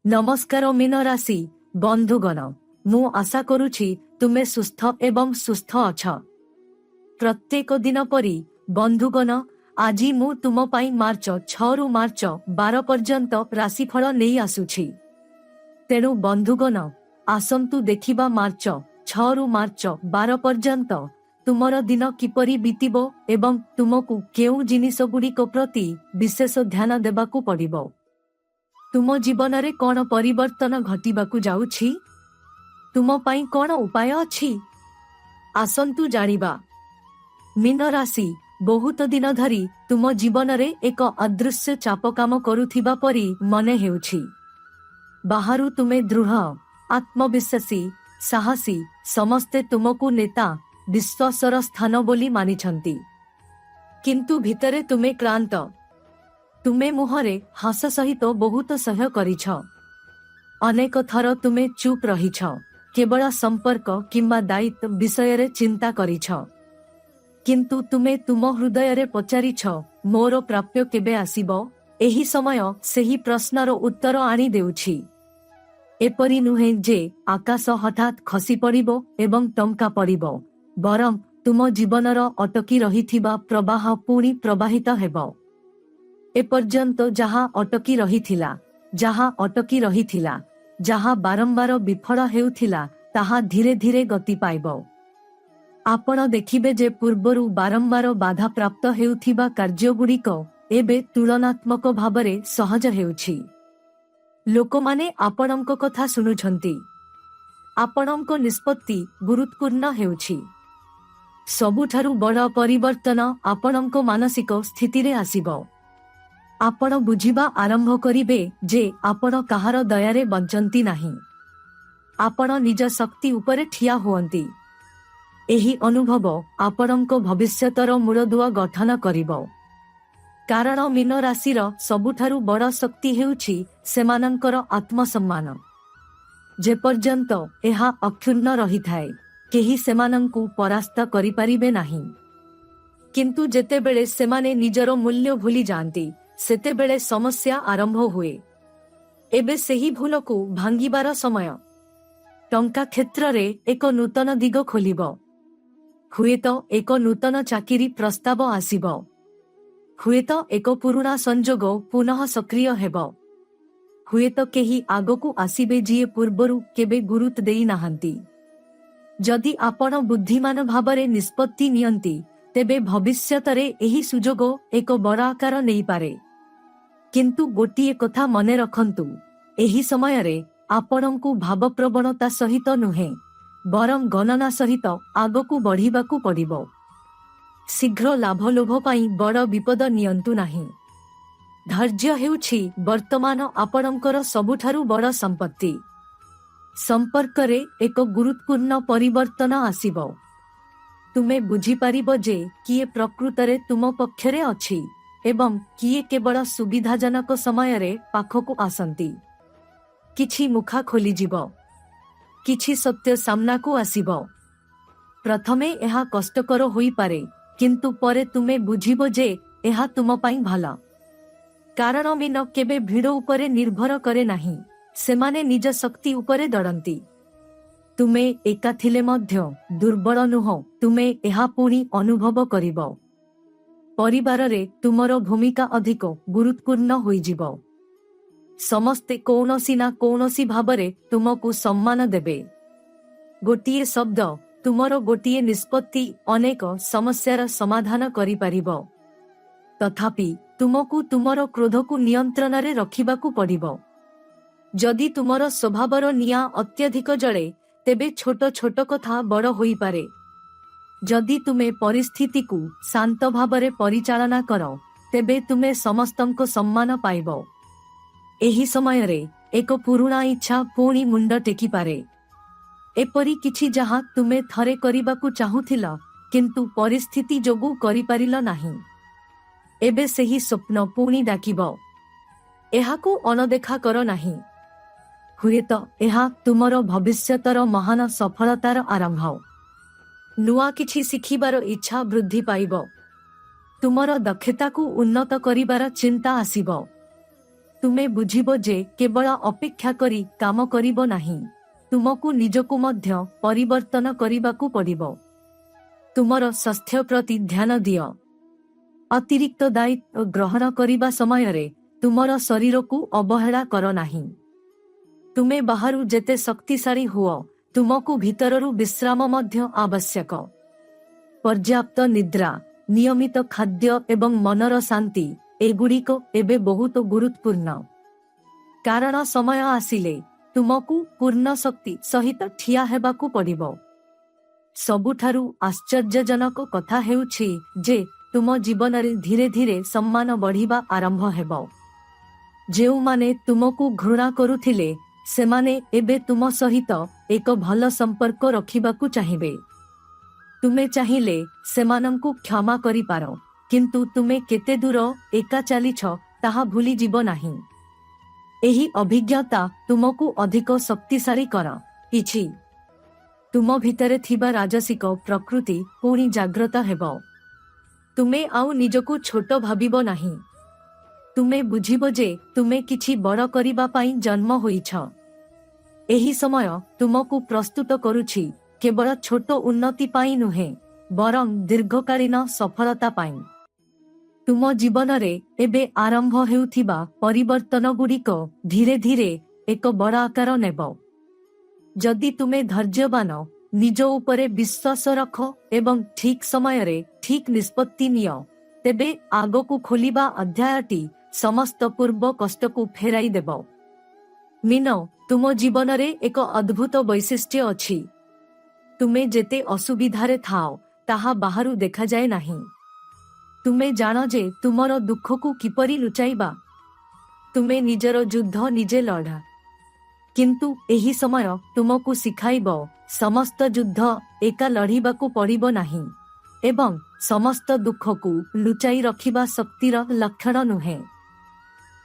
नमस्कार मीन राशि बंधुगण मु आशा करुछि तुमे सुस्थ एवं सुस्थ अछ। प्रत्येक दिन परी बंधुगण आज मु तुम पाई मार्च 6 रु मार्च 12 पर्यंत राशिफल नहीं आसुछि। तेणु बंधुगण आसंतु देखिबा मार्च 6 रु मार्च 12 पर्यंत तुमर दिन किपरि बीतिबो एवं तुमको केउ जिनिस गुड़िक प्रति विशेष ध्यान देबाकू पड़िबो। तुम जीवन रे कौन परिवर्तन घटिबाकू जाउछि? तुम पाई कौन उपाय अछि? आसंतु जानिबा। मीन राशि बहुत दिन धरी तुम जीवन रे एक अदृश्य चाप काम करुथिबा परी मने हेउछि। बाहरु तुमे दृढ़ आत्मविश्वासी साहसी समस्ते तुमको नेता विश्वासर स्थान बोली मानिछंती, किंतु भितरे तुमे क्लांत। तुमे मुहरे हास सहित बहुत सह्य करिछ। अनेक थर तुमे चुप रहिछ, केवल संपर्क किंबा दायित्व विषय रे चिंता करिछ। किंतु तुमे तुम हृदय रे पचारिछ मोर प्राप्य केबे आसीबो? एही समय सेही प्रश्नर उत्तर आनी देउछि। एपरि नुहे जे आकाश हठात खसी पड़िबो एवं टंका पड़िबो, बरं तुम जीवनर अटकी रहिथिबा प्रवाह पुणी प्रवाहित हेबो। एपर्यंत जहाँ अटकी रहिथिला, जहाँ बारंबार विफल हेउथिला, ताहा धीरे धीरे गति पाइबो। आपण देखिबे जे पूर्वरु बारंबार बाधा प्राप्त हेउथिबा कार्यगुड़िक एबे तुलनात्मक भावरे सहज हेउछि। लोकमाने आपणଙ୍କ कथा सुनुछंती, आपणଙ୍କ निष्पत्ति गुरुत्वपूर्ण हेउछि। सबुठारु बड़ परिवर्तन आपणଙ୍କ मानसिक स्थिति रे आसीबो। आपण बुझिबा आरंभ करिबे जे आपण काहार दयारे बंचंती नाही, आपण निज शक्ति उपरे ठिया हुअंती। एही अनुभव आपणଙ୍କ भविष्यतर मूलदुआ गठन करिबो। कारण मीन राशिर सबुठारु बड़ शक्ति हेउछि सेमानंकर आत्मसम्मान। जे पर्यंत एहा अक्षुण्ण रहिथाए केही सेमानंकु परास्त करि परिबे नाही। किंतु जेतेबेले सेमाने निजर मूल्य भूली जांती सेतेबेले समस्या आरंभ हुए। एबे सेही भूलकु भांगिबार समय। टंका क्षेत्र रे एक नूतन दिग खोलिबो। हुएत एक नूतन चाकिरी प्रस्ताव आसीबो। हुएत एक पुराना संजोग पुनः सक्रिय हेबो। हुएत केही आगकु आसीबे जिए पूर्वरु केबे गुरुत्व देई नाहंती। जदि आपण बुद्धिमान भावरे निष्पत्ति नियंती तेबे भविष्यतरे एही सुजोग एक बड़ आकार नहीं पारे। किंतु गोटिए कथा मने रखंतु, एही समय रे आपणଙ୍କୁ भाव प्रवणता सहित नुहे बरं गणना सहित आगकु बढ़िबाकू पड़िबो। शीघ्र लाभ लोभ पाई बड़ विपद नियंतु नाही। धैर्य हेउछि वर्तमान आपणଙ୍କର सबुठारु बड़ संपत्ति। संपर्क रे एक गुरुत्वपूर्ण परिवर्तन आसीबो। तुमे बुझी पारिबो जे किए प्रकृतरे तुम पक्षरे अछि एवं किए केवल सुविधाजनक समय रे पाखकु आसंती। किछि मुखा खोली जीवो, किछि सत्य सामना को आसीबो। प्रथमे एहा कष्टकर होई पारे, किंतु परे तुमे बुझिबो जे एहा तुम पाई भला। कारण मीन केबे भीड़ उपरे निर्भर करे नाही, सेमाने निज शक्ति उपरे दड़ंती। तुमे एका थिले मध्य दुर्बल नुह, तुमे एहा पुणी अनुभव करिबो। परिवार रे तुमरो भूमिका अधिक गुरुत्वपूर्ण होई जीवो। समस्ते कौनसी ना कौनसी भावरे तुमको सम्मान देबे। गोटिए शब्द, तुमरो गोटिए निष्पत्ति अनेक समस्यार समाधान करि पारिबो। तथापि तुमको तुमरो क्रोधकु नियंत्रण रे रखिबाकू पड़िबो। जदि तुमरो स्वभावर निया अत्यधिक जळे तेबे छोट छोट कथा बड़ होई पारे। जदि तुमे परिस्थिति को शांत भावरे परिचालना करो तेबे तुमे समस्तंको सम्मान पाइबो। एही समय रे एक पुरुणा इच्छा पुणी मुंड टेकी पारे। एपरी किछि जहाँ तुमे थरे करिबाकू चाहुथिला किंतु परिस्थिति जोगु करि पारिल नाही। एबे सेही स्वप्न पुणी डाकिबो। एहाकू अनदेखा करो नाही। हुएत एहा तुमर भविष्यतर महान सफलतार आरंभ। नुआ किछि शिखिबार इच्छा वृद्धि पाइबो। तुमर दक्षता को उन्नत करिबार चिंता आसीबो। ତୁମେ ବୁଝିବ ଯେ କେବଳ ଅପେକ୍ଷା କରି କାମ କରିବ ନାହିଁ, ତୁମକୁ ନିଜକୁ ମଧ୍ୟ ପରିବର୍ତ୍ତନ କରିବାକୁ ପଡ଼ିବ। ତୁମର ସ୍ୱାସ୍ଥ୍ୟ ପ୍ରତି ଧ୍ୟାନ ଦିଅ। ଅତିରିକ୍ତ ଦାୟିତ୍ୱ ଗ୍ରହଣ କରିବା ସମୟରେ ତୁମର ଶରୀରକୁ ଅବହେଳା କର ନାହିଁ। ତୁମେ ବାହାରୁ ଯେତେ ଶକ୍ତିଶାଳୀ ହୁଅ, ତୁମକୁ ଭିତରରୁ ବିଶ୍ରାମ ମଧ୍ୟ ଆବଶ୍ୟକ। ପର୍ଯ୍ୟାପ୍ତ ନିଦ୍ରା, ନିୟମିତ ଖାଦ୍ୟ ଏବଂ ମନର ଶାନ୍ତି ଏଗୁଡ଼ିକ ଏବେ ବହୁତ ଗୁରୁତ୍ୱପୂର୍ଣ୍ଣ। କାରଣ ସମୟ ଆସିଲେ ତୁମକୁ ପୂର୍ଣ୍ଣ ଶକ୍ତି ସହିତ ଠିଆ ହେବାକୁ ପଡ଼ିବ। ସବୁଠାରୁ ଆଶ୍ଚର୍ଯ୍ୟଜନକ କଥା ହେଉଛି ଯେ ତୁମ ଜୀବନରେ ଧୀରେ ଧୀରେ ସମ୍ମାନ ବଢ଼ିବା ଆରମ୍ଭ ହେବ। ଯେଉଁମାନେ ତୁମକୁ ଘୃଣା କରୁଥିଲେ ସେମାନେ ଏବେ ତୁମ ସହିତ ଏକ ଭଲ ସମ୍ପର୍କ ରଖିବାକୁ ଚାହିଁବେ। ତୁମେ ଚାହିଁଲେ ସେମାନଙ୍କୁ କ୍ଷମା କରିପାର, କିନ୍ତୁ ତୁମେ କେତେ ଦୂର ଏକା ଚାଲିଛ ତାହା ଭୁଲିଯିବ ନାହିଁ। ଏହି ଅଭିଜ୍ଞତା ତୁମକୁ ଅଧିକ ଶକ୍ତିଶାଳୀ କର କିଛି। ତୁମ ଭିତରେ ଥିବା ରାଜସିକ ପ୍ରକୃତି ପୁଣି ଜାଗ୍ରତ ହେବ। ତୁମେ ଆଉ ନିଜକୁ ଛୋଟ ଭାବିବ ନାହିଁ। ତୁମେ ବୁଝିବ ଯେ ତୁମେ କିଛି ବଡ଼ କରିବା ପାଇଁ ଜନ୍ମ ହୋଇଛ। ଏହି ସମୟ ତୁମକୁ ପ୍ରସ୍ତୁତ କରୁଛି କେବଳ ଛୋଟ ଉନ୍ନତି ପାଇଁ ନୁହେଁ, ବରଂ ଦୀର୍ଘକାଳୀନ ସଫଳତା ପାଇଁ। ତୁମ ଜୀବନରେ ଏବେ ଆରମ୍ଭ ହେଉଥିବା ପରିବର୍ତ୍ତନଗୁଡ଼ିକ ଧୀରେ ଧୀରେ ଏକ ବଡ଼ ଆକାର ନେବ। ଯଦି ତୁମେ ଧୈର୍ଯ୍ୟବାନ, ନିଜ ଉପରେ ବିଶ୍ୱାସ ରଖ ଏବଂ ଠିକ୍ ସମୟରେ ଠିକ୍ ନିଷ୍ପତ୍ତି ନିଅ, ତେବେ ଆଗକୁ ଖୋଲିବା ଅଧ୍ୟାୟଟି ସମସ୍ତ ପୂର୍ବ କଷ୍ଟକୁ ଫେରାଇ ଦେବ। ମୀନ, ତୁମ ଜୀବନରେ ଏକ ଅଦ୍ଭୁତ ବୈଶିଷ୍ଟ୍ୟ ଅଛି। ତୁମେ ଯେତେ ଅସୁବିଧାରେ ଥାଅ ତାହା ବାହାରୁ ଦେଖାଯାଏ ନାହିଁ। ତୁମେ ଜାଣ ଯେ ତୁମର ଦୁଃଖକୁ କିପରି ଲୁଚାଇବା। ତୁମେ ନିଜର ଯୁଦ୍ଧ ନିଜେ ଲଢ଼ା। କିନ୍ତୁ ଏହି ସମୟ ତୁମକୁ ଶିଖାଇବ ସମସ୍ତ ଯୁଦ୍ଧ ଏକା ଲଢ଼ିବାକୁ ପଡ଼ିବ ନାହିଁ ଏବଂ ସମସ୍ତ ଦୁଃଖକୁ ଲୁଚାଇ ରଖିବା ଶକ୍ତିର ଲକ୍ଷଣ ନୁହେଁ।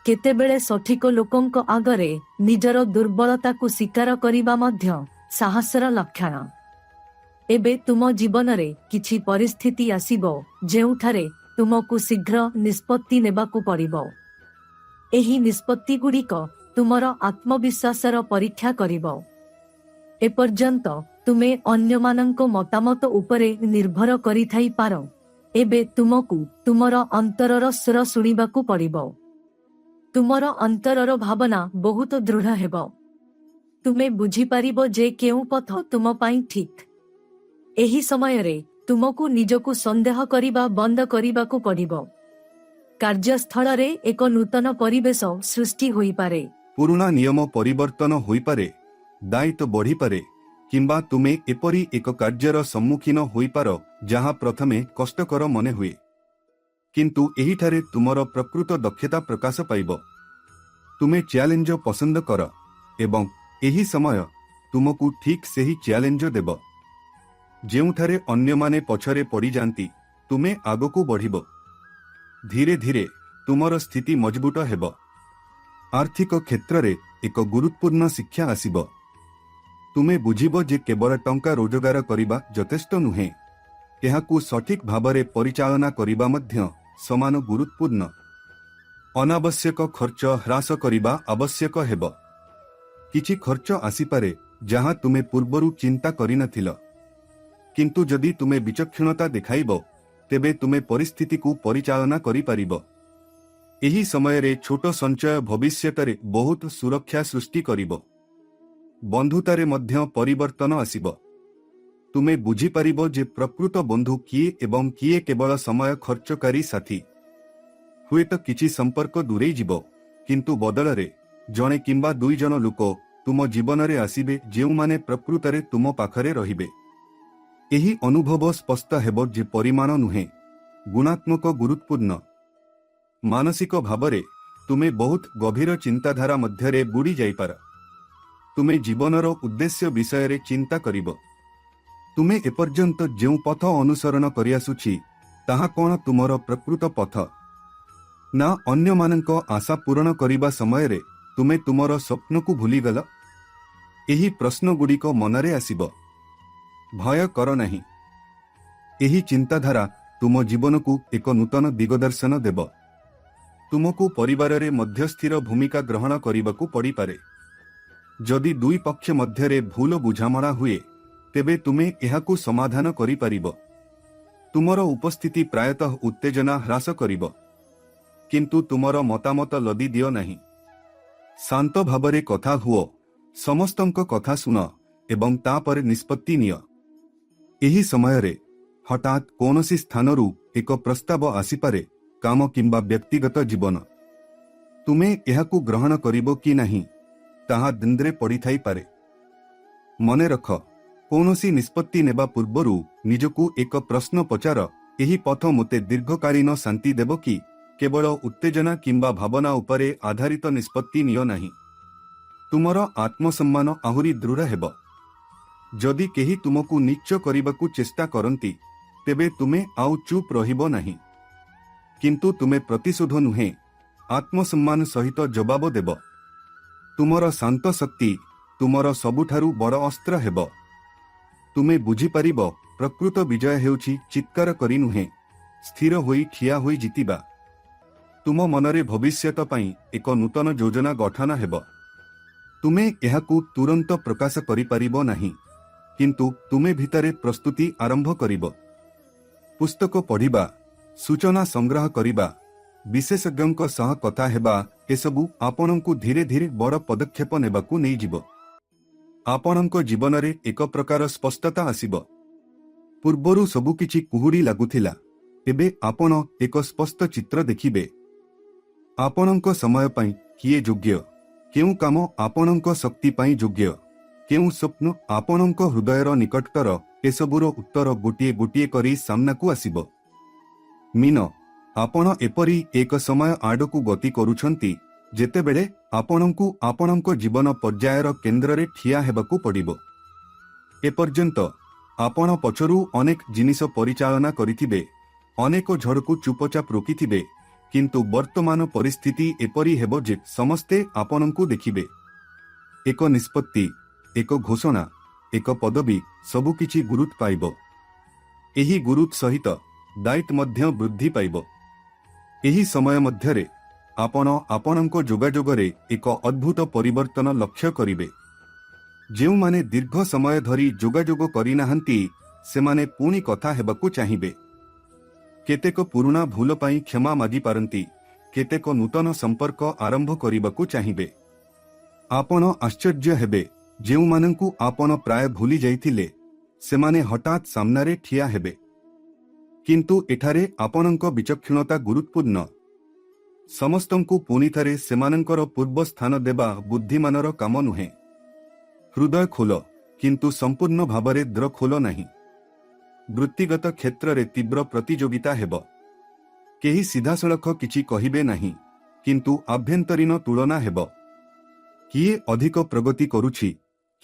କେତେବେଳେ ସଠିକ ଲୋକଙ୍କ ଆଗରେ ନିଜର ଦୁର୍ବଳତାକୁ ସ୍ୱୀକାର କରିବା ମଧ୍ୟ ସାହସର ଲକ୍ଷଣ। ଏବେ ତୁମ ଜୀବନରେ କିଛି ପରିସ୍ଥିତି ଆସିବ ଯେଉଁଠାରେ ତୁମକୁ ଶୀଘ୍ର ନିଷ୍ପତ୍ତି ନେବାକୁ ପଡ଼ିବ। ଏହି ନିଷ୍ପତ୍ତିଗୁଡ଼ିକ ତୁମର ଆତ୍ମବିଶ୍ୱାସର ପରୀକ୍ଷା କରିବ। ଏପର୍ଯ୍ୟନ୍ତ ତୁମେ ଅନ୍ୟମାନଙ୍କ ମତାମତ ଉପରେ ନିର୍ଭର କରିଥାଇପାର, ଏବେ ତୁମକୁ ତୁମର ଅନ୍ତରର ସ୍ୱର ଶୁଣିବାକୁ ପଡ଼ିବ। ତୁମର ଅନ୍ତରର ଭାବନା ବହୁତ ଦୃଢ଼ ହେବ। ତୁମେ ବୁଝିପାରିବ ଯେ କେଉଁ ପଥ ତୁମ ପାଇଁ ଠିକ୍। ଏହି ସମୟରେ ତୁମକୁ ନିଜକୁ ସନ୍ଦେହ କରିବା ବନ୍ଦ କରିବାକୁ ପଡ଼ିବ। କାର୍ଯ୍ୟସ୍ଥଳରେ ଏକ ନୂତନ ପରିବେଶ ସୃଷ୍ଟି ହୋଇପାରେ। ପୁରୁଣା ନିୟମ ପରିବର୍ତ୍ତନ ହୋଇପାରେ, ଦାୟିତ୍ୱ ବଢ଼ିପାରେ, କିମ୍ବା ତୁମେ ଏପରି ଏକ କାର୍ଯ୍ୟର ସମ୍ମୁଖୀନ ହୋଇପାର ଯାହା ପ୍ରଥମେ କଷ୍ଟକର ମନେ ହୁଏ। କିନ୍ତୁ ଏହିଠାରେ ତୁମର ପ୍ରକୃତ ଦକ୍ଷତା ପ୍ରକାଶ ପାଇବ। ତୁମେ ଚ୍ୟାଲେଞ୍ଜ ପସନ୍ଦ କର ଏବଂ ଏହି ସମୟ ତୁମକୁ ଠିକ୍ ସେହି ଚ୍ୟାଲେଞ୍ଜ ଦେବ। ଯେଉଁଠାରେ ଅନ୍ୟମାନେ ପଛରେ ପଡ଼ିଯାନ୍ତି, ତୁମେ ଆଗକୁ ବଢ଼ିବ। ଧୀରେ ଧୀରେ ତୁମର ସ୍ଥିତି ମଜବୁତ ହେବ। ଆର୍ଥିକ କ୍ଷେତ୍ରରେ ଏକ ଗୁରୁତ୍ୱପୂର୍ଣ୍ଣ ଶିକ୍ଷା ଆସିବ। ତୁମେ ବୁଝିବ ଯେ କେବଳ ଟଙ୍କା ରୋଜଗାର କରିବା ଯଥେଷ୍ଟ ନୁହେଁ, ଏହାକୁ ସଠିକ୍ ଭାବରେ ପରିଚାଳନା କରିବା ମଧ୍ୟ ସମାନ ଗୁରୁତ୍ୱପୂର୍ଣ୍ଣ। ଅନାବଶ୍ୟକ ଖର୍ଚ୍ଚ ହ୍ରାସ କରିବା ଆବଶ୍ୟକ ହେବ। କିଛି ଖର୍ଚ୍ଚ ଆସିପାରେ ଯାହା ତୁମେ ପୂର୍ବରୁ ଚିନ୍ତା କରିନଥିଲ, କିନ୍ତୁ ଯଦି ତୁମେ ବିଚକ୍ଷଣତା ଦେଖାଇବ ତେବେ ତୁମେ ପରିସ୍ଥିତିକୁ ପରିଚାଳନା କରିପାରିବ। ଏହି ସମୟରେ ଛୋଟ ସଞ୍ଚୟ ଭବିଷ୍ୟତରେ ବହୁତ ସୁରକ୍ଷା ସୃଷ୍ଟି କରିବ। ବନ୍ଧୁତାରେ ମଧ୍ୟ ପରିବର୍ତ୍ତନ ଆସିବ। ତୁମେ ବୁଝିପାରିବ ଯେ ପ୍ରକୃତ ବନ୍ଧୁ କିଏ ଏବଂ କିଏ କେବଳ ସମୟ ଖର୍ଚ୍ଚକାରୀ ସାଥୀ। ହୁଏତ କିଛି ସମ୍ପର୍କ ଦୂରେଇ ଯିବ, କିନ୍ତୁ ବଦଳରେ ଜଣେ କିମ୍ବା ଦୁଇ ଜଣ ଲୋକ ତୁମ ଜୀବନରେ ଆସିବେ ଯେଉଁମାନେ ପ୍ରକୃତରେ ତୁମ ପାଖରେ ରହିବେ। ଏହି ଅନୁଭବ ସ୍ପଷ୍ଟ ହେବ ଯେ ପରିମାଣ ନୁହେଁ, ଗୁଣାତ୍ମକ ଗୁରୁତ୍ୱପୂର୍ଣ୍ଣ। ମାନସିକ ଭାବରେ ତୁମେ ବହୁତ ଗଭୀର ଚିନ୍ତାଧାରା ମଧ୍ୟରେ ବୁଡ଼ି ଯାଇପାର। ତୁମେ ଜୀବନର ଉଦ୍ଦେଶ୍ୟ ବିଷୟରେ ଚିନ୍ତା କରିବ। ତୁମେ ଏପର୍ଯ୍ୟନ୍ତ ଯେଉଁ ପଥ ଅନୁସରଣ କରିଆସୁଛି ତାହା କ'ଣ ତୁମର ପ୍ରକୃତ ପଥ, ନା ଅନ୍ୟମାନଙ୍କ ଆଶା ପୂରଣ କରିବା ସମୟରେ ତୁମେ ତୁମର ସ୍ୱପ୍ନକୁ ଭୁଲିଗଲ? ଏହି ପ୍ରଶ୍ନଗୁଡ଼ିକ ମନରେ ଆସିବ। ଭୟ କର ନାହିଁ। ଏହି ଚିନ୍ତାଧାରା ତୁମ ଜୀବନକୁ ଏକ ନୂତନ ଦିଗଦର୍ଶନ ଦେବ। तुमको परिवार रे मध्यस्थिर भूमिका ग्रहण करने पड़ी पारे। जदि दुई पक्ष मध्यरे भूल बुझामणा हुए तेबे तुमे एहाकु समाधान करि परिबो। तुमर उपस्थिति प्रायतः उत्तेजना ह्रास करिबो, किंतु तुमर मतामत लदी दियो नहीं। शांत भावरे कथा हुओ, समस्तंक कथा सुन एवं तापर निष्पत्ति निय। एही समयरे हठात कोनोसी स्थानरू एक प्रस्ताव आसीपारे, काम किंबा व्यक्तिगत जीवन। तुमे एहाकु ग्रहण करिबो कि नहीं ताहा द्वंद्वे पड़ी थाई पारे। मने रख, कोनोसी निष्पत्ति नेबा पूर्वरु निजकु एक प्रश्न पचार, एही पथ मोते दीर्घकालीन शांति देबो कि केवल उत्तेजना किंबा भावना उपरे आधारित निष्पत्ति नियो नहीं। तुमर आत्मसम्मान आहुरी दृढ़ हेबो। जदि केही तुमकु नीच करिबाकु चेष्टा करंती तेबे तुमे आउ चुप रहिबो नहीं, किंतु तुमे प्रतिशोध नुहे आत्मसम्मान सहित जवाब देब। तुमर शांत शक्ति तुमर सबुठारु बड़ अस्त्र हेब। तुमे बुझी पारिबो प्रकृत विजय हेउछि चित्कार करि नुहे, स्थिर होई ठिया होई जितिबा। तुम मनरे भविष्यत पई एक नूतन योजना गठन हेब। तुमे एहाकु तुरंत प्रकाश करि पारिबो नाही, किंतु तुमे भितरे प्रस्तुति आरंभ करिबो। पुस्तक पढ़िबा, सूचना संग्रह करिबा, विशेषज्ञଙ୍କ सह कथा हेबा, एसबु आपणଙ୍କୁ धीरे धीरे बड़ पदक्षेप नेबाकु नै जिवो। आपणଙ୍କ जीवनरे एक प्रकार स्पष्टता आसीबो। पूर्वरु सबु किछि कुहुडी लागुथिला, एबे आपण एक स्पष्ट चित्र देखिबे। आपणଙ୍କ समय पई किए योग्य, केउ काम आपणଙ୍କ शक्ति पई योग्य, केउ स्वप्न आपणଙ୍କ हृदयर निकटतर, एसबुर उत्तर गोटिए गोटिए करी सामनाकु आसीबो। मीन, आपण एपरी एक समय आडकु गति करूछंती जेतेबेले आपणଙ୍କୁ आपणଙ୍କ जीवन पर्यायर केंद्र रे ठिया हेबाकु पड़िबो। एपर्यंत आपण पछरु अनेक जिनिस परिचालना करिथिबे, अनेक झड़कु चुपचाप रोकिथिबे, किंतु वर्तमान परिस्थिति एपरी हेबो जे समस्ते आपणଙ୍କୁ देखिबे। एक निष्पत्ति, एक घोषणा, एक पदवी सबुकिछि गुरुत्व पाइबो। एही गुरुत्व सहित दायित्व मध्य वृद्धि पाइबो। एही समय मध्यरे आपण आपणଙ୍କ जोगाजोगरे एक अद्भुत परिवर्तन लक्ष्य करिबे। जेउ माने दीर्घ समय धरी जोगाजोग करिनाहंती सेमाने पुणी कथा हेबाकु चाहिबे। केतेक पुरुणा भूल पाई क्षमा मागी पारंती, केतेक नूतन संपर्क आरंभ करिबाकु चाहिबे। आपण आश्चर्य हेबे, जेउ मानंकु आपण प्राय भूली जाइथिले सेमाने हठात सामनारे ठिया हेबे। किंतु एठारे आपणଙ୍କ विचक्षणता गुरुत्वपूर्ण। समस्तंकु पुनी थारे सेमानंकर पूर्व स्थान देबा बुद्धिमानर काम नुहे। हृदय खोल, किंतु संपूर्ण भावरे द्र खोल नहीं। वृत्तिगत क्षेत्र रे तीव्र प्रतियोगिता हेब। केही सीधासळख किछि कहिबे नहीं, किंतु आभ्यंतरीण तुलना हेब। किए अधिक प्रगति करुछि,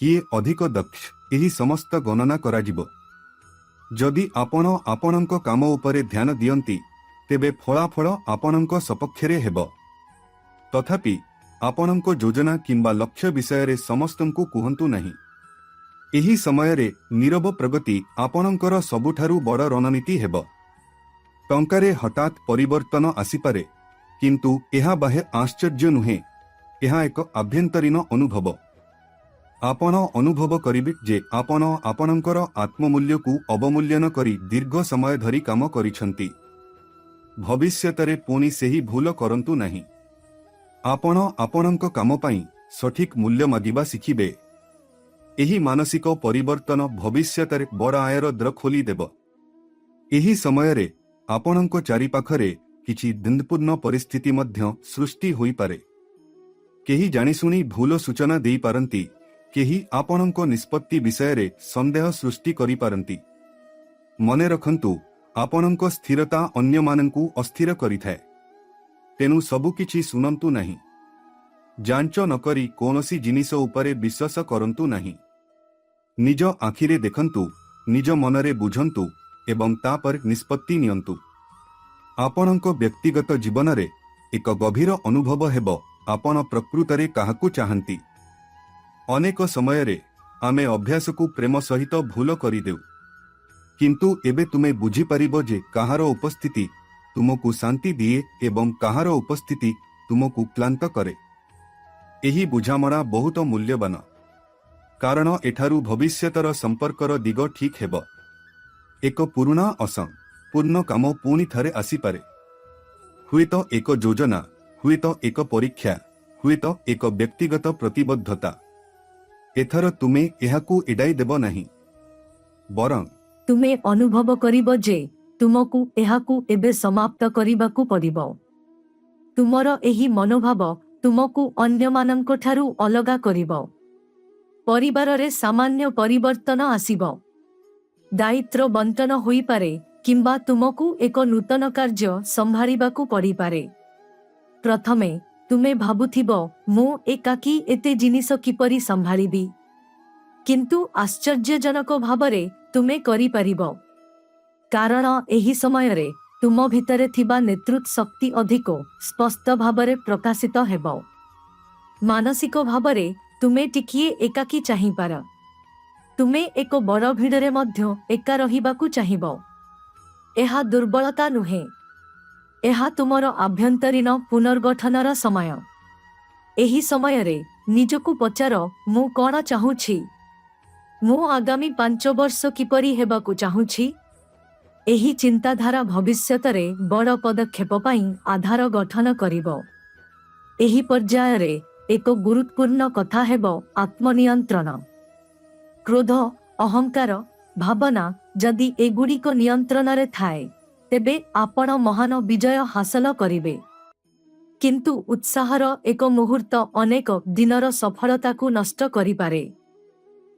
किए अधिक दक्ष, एही समस्त गणना कराजिबो। जदि आपण आपणଙ୍କ काम उपरे ध्यान दियंती तेबे फलाफल आपणଙ୍କ सपक्षरे हेब। तथापि आपणଙ୍କ योजना किंबा लक्ष्य विषय रे समस्तंकु कुहंतु नहीं। एही समय रे नीरव प्रगति आपणଙ୍କର सबुठारु बड़ रणनीति हेब। टंकारे हठात परिवर्तन आसीपारे, किंतु एहा बाहे आश्चर्य नुहे, एहा एक आभ्यंतरीण अनुभव। आपण अनुभव करिबे जे आपण आपणଙ୍କର आत्ममूल्यकु अवमूल्यन करी दीर्घ समय धरी काम करिसंती। भविष्यतरे पुणी सेही भूल करंतु नहीं। आपण आपणଙ୍କ काम पई सठिक मूल्य मागिबा शिखिबे। एही मानसिक परिवर्तन भविष्यतरे बड़ आयर द्र खोली देब। एही समय रे आपणଙ୍କ चारिपाखरे किछि द्वंद्वपूर्ण परिस्थिति मध्य सृष्टि होई पारे। केही जानिशुणी भूल सूचना देई पारंती, केही आपणଙ୍କ निष्पत्ति विषय रे संदेह सृष्टि करि पारंती। मने रखंतु, आपणଙ୍କ स्थिरता अन्य मानंकु अस्थिर करिथाए। तेनु सबु किछि सुनंतु नहीं। जांच नकरी कोनोसी जिनिस उपरे विश्वास करंतु नहीं। निज आखिरे देखंतु, निज मनरे बुझंतु एवं तापर निष्पत्ति नियंतु। आपणଙ୍କ व्यक्तिगत जीवन रे एक गभीर अनुभव हेब, आपण प्रकृतरे काहाकु चाहंती। अनेक समय रे आमे अभ्यास को प्रेम सहित भूल करिदेउ, किंतु एबे तुमे बुझी पारिबो जे काहार उपस्थिति तुमको शांति दिए एवं कहार उपस्थिति तुमको क्लांत करे। एही बुझामणा बहुत मूल्यवान, कारण एठारू भविष्यतर संपर्कर दिग ठीक हेब। एक पुराणा पूर्ण काम पुणी थरे आसीपारे। हुएत एक योजना, हुएत एक परीक्षा, हुएत एक व्यक्तिगत प्रतिबद्धता। एथर तुमे एहाकू एडाई देब नहीं, बरं तुमे अनुभव करिब जे तुमकू एहाकू एबे समाप्त करिबाकू पड़िबो। तुमर एही मनोभाव तुमकू अन्यमानंको ठारू अलगा करिबो। परिवाररे सामान्य परिवर्तन आसिबो। दायित्व बंटन होई पारे किंबा तुमकू एक नूतन कार्य संभाळिबाकू पड़ी पारे। प्रथमे तुमे भाबुथिबो मु एकाकी एते जिनिस किपरि संभाळिबी, किंतु आश्चर्यजनक भावरे तुमे करि पारिबो, कारण एही समयरे तुम भितरे थिबा नेतृत्व शक्ति अधिक स्पष्ट भावरे प्रकाशित हेबो। मानसिक भावरे तुमे टिकिए एकाकी चाहिपार। तुमे एक बड़ भिड़रे मध्य एका रहिबाकू चाहिबो। एहा दुर्बलता नुहे, एहा तुमर आभ्यंतरीण पुनर्गठनर समय। एही समयरे निजकू पचार मु कोन चाहूछि, मु आगामी 5 वर्ष किपरि हेबाकू चाहूछि। एही चिंताधारा भविष्यतरे बड़ पदक्षेप पाई आधार गठन करिबो। एही पर्याୟରେ एक गुरुत्वपूर्ण कथा हेबो आत्मनियंत्रण। क्रोध, अहंकार, भावना जदि एगुड़िक नियंत्रणरे थाए तेबे आपण महान विजय हासिल करिबे। किंतु उत्साहर एक मुहूर्त अनेक दिनर सफलता को नष्ट करि पारे।